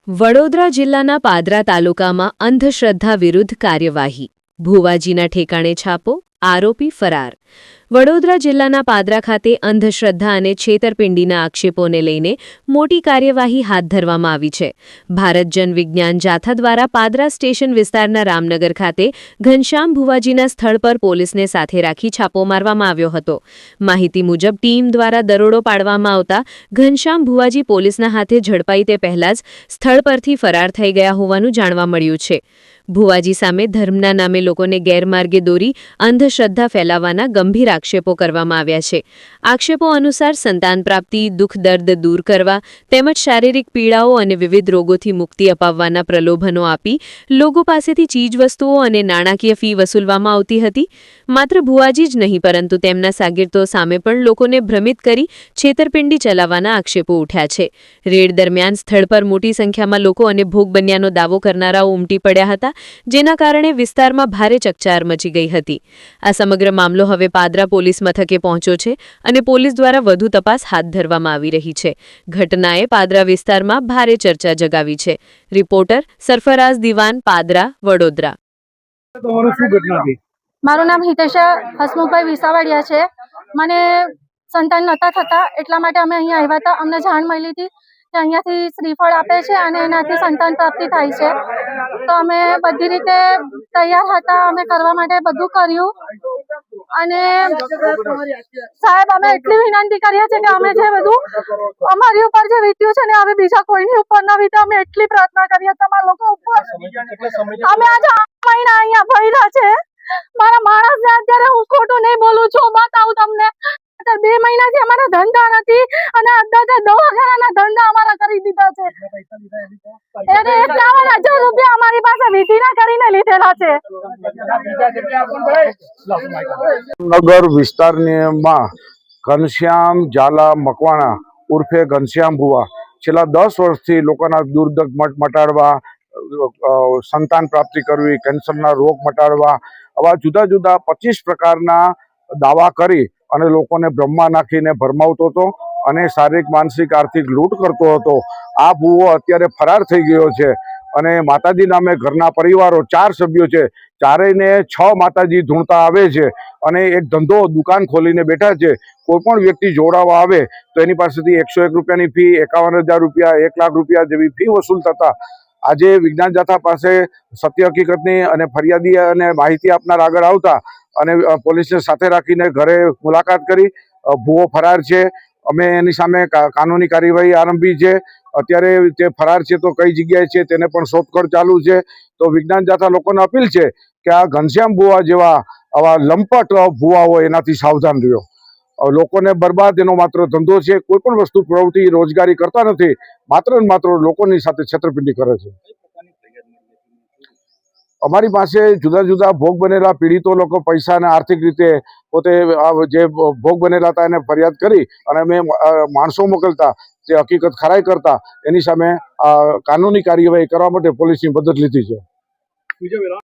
વડોદરા જિલ્લાના પાદરા તાલુકામાં અંધશ્રદ્ધા વિરુદ્ધ કાર્યવાહી, ભુવાજીના ઠેકાણે છાપો, આરોપી ફરાર। વડોદરા જિલ્લાના પાદરા ખાતે અંધશ્રદ્ધા અને છેતરપિંડીના આક્ષેપોને લઈને મોટી કાર્યવાહી હાથ ધરવામાં આવી છે। ભારત જન વિજ્ઞાન જાથા દ્વારા પાદરા સ્ટેશન વિસ્તારના રામનગર ખાતે ઘનશ્યામ ભુવાજીના સ્થળ પર પોલીસને સાથે રાખી છાપો મારવામાં આવ્યો હતો। માહિતી મુજબ ટીમ દ્વારા દરોડો પાડવામાં આવતા ઘનશ્યામ ભુવાજી પોલીસના હાથે ઝડપાઈ તે પહેલા જ સ્થળ પરથી ફરાર થઈ ગયા હોવાનું જાણવા મળ્યું છે। ભુવાજી સામે ધર્મના નામે લોકોને ગેરમાર્ગે દોરી અંધશ્રદ્ધા ફેલાવવાના ગંભીર આક્ષેપો કરવામાં આવ્યા છે। આક્ષેપો અનુસાર સંતાન પ્રાપ્તિ, દુઃખ દર્દ દૂર કરવા તેમજ શારીરિક પીડાઓ અને વિવિધ રોગોથી મુક્તિ અપાવવાના પ્રલોભનો આપી લોકો પાસેથી ચીજવસ્તુઓ અને નાણાકીય ફી વસૂલવામાં આવતી હતી। માત્ર ભુવાજી જ નહીં પરંતુ તેમના સાગીરતો સામે પણ લોકોને ભ્રમિત કરી છેતરપિંડી ચલાવવાના આક્ષેપો ઉઠ્યા છે। રેડ દરમિયાન સ્થળ પર મોટી સંખ્યામાં લોકો અને ભોગ બન્યાનો દાવો કરનારાઓ ઉમટી પડ્યા હતા, જેના કારણે વિસ્તારમાં ભારે ચકચાર મચી ગઈ હતી। આ સમગ્ર મામલો હવે પાદરા પોલીસ મથકે પહોંચ્યો છે અને પોલીસ દ્વારા વધુ તપાસ હાથ ધરવામાં આવી રહી છે। ઘટનાએ પાદરા વિસ્તારમાં ભારે ચર્ચા જગાવી છે। રિપોર્ટર સરફરાઝ દિવાન, પાદરા, વડોદરા। મારું નામ હિતેશા હસમુખભાઈ વિસાવડિયા છે। મને સંતાન નહોતા થતા એટલા માટે અમે અહીંયા આવ્યા હતા। અમને જાણ મળી હતી કે અહીંયાથી શ્રીફળ આપે છે અને એનાથી સંતાન પ્રાપ્તિ થાય છે, તો અમે બધી રીતે તૈયાર હતા। અમે કરવા માટે બધું કર્યું અને સાહેબ અમે એટલી વિનંતી કરીએ છીએ કે અમે જે બધું અમારી ઉપર જે વીત્યું છે ને હવે બીજા કોઈની ઉપર ન વીતે, અમે એટલી પ્રાર્થના કરીએ તમારા લોકો ઉપર। અમે આજે 8 મહિના અહીંયા ભર્યા છે। મારા માણસને અત્યારે હું ખોટું નહીં બોલું છું, બતાવું તમને। 2 મહિનાથી અમારા ધંધા નથી અને અત્યારે દવાખાનાના ધંધા અમારા કરી દીધા છે। એને 51,000 રૂપિયા અમારી પાસે વિધિના કરીને લીધેલા છે। નગર વિસ્તારમાં ઘનશ્યામ ઝાલા મકવાણા ઉર્ફે ઘનશ્યામ ભુવા છેલ્લા 10 વર્ષથી લોકોના દુર્દગ મટાડવા, સંતાન પ્રાપ્તિ કરવી, કેન્સરના રોગ મટાડવા, આવા જુદા જુદા 25 પ્રકારના દાવા કરી અને લોકોને બ્રહ્મા નાખીને ભરમાવતો હતો અને શારીરિક, માનસિક, આર્થિક લૂંટ કરતો હતો। આ ભુવો અત્યારે ફરાર થઈ ગયો છે અને માતાજી નામે ઘરના પરિવારો 4 સભ્યો છે, ચારેયને 6 માતાજી ધૂણતા આવે છે અને એક ધંધો દુકાન ખોલીને બેઠા છે। કોઈ પણ વ્યક્તિ જોડાવા આવે તો એની પાસેથી 101 રૂપિયાની ફી, 51,000 રૂપિયા, 1 લાખ રૂપિયા જેવી ફી વસૂલ થતા આજે વિજ્ઞાન જાથા પાસે સત્ય હકીકતની અને ફરિયાદી અને માહિતી આપનાર આગળ આવતા અને પોલીસને સાથે રાખીને ઘરે મુલાકાત કરી। ભુવો ફરાર છે, અમે એની સામે કાનૂની કાર્યવાહી આરંભી છે। અત્યારે તે ફરાર છે તો કઈ જગ્યાએ છે તેને પણ શોધખોળ ચાલુ છે। તો વિજ્ઞાન જાથા લોકોને અપીલ છે કે આ ઘનશ્યામ ભુવા જેવા આવા લંપટ ભુવા હોય એનાથી સાવધાન રહ્યો। લોકોને બરબાદ એનો માત્ર ધંધો છે, કોઈ પણ વસ્તુ પ્રવૃત્તિ રોજગારી કરતા નથી, માત્ર ને માત્ર લોકોની સાથે છેતરપિંડી કરે છે। અમારી પાસે જુદા જુદા ભોગ બનેલા પીડિતો લોકો પૈસા અને આર્થિક રીતે પોતે જે ભોગ બનેલા હતા એને ફરિયાદ કરી અને અમે માણસો મોકલતા, જે હકીકત ખરાઈ કરતા એની સામે કાનૂની કાર્યવાહી કરવા માટે પોલીસની મદદ લીધી છે।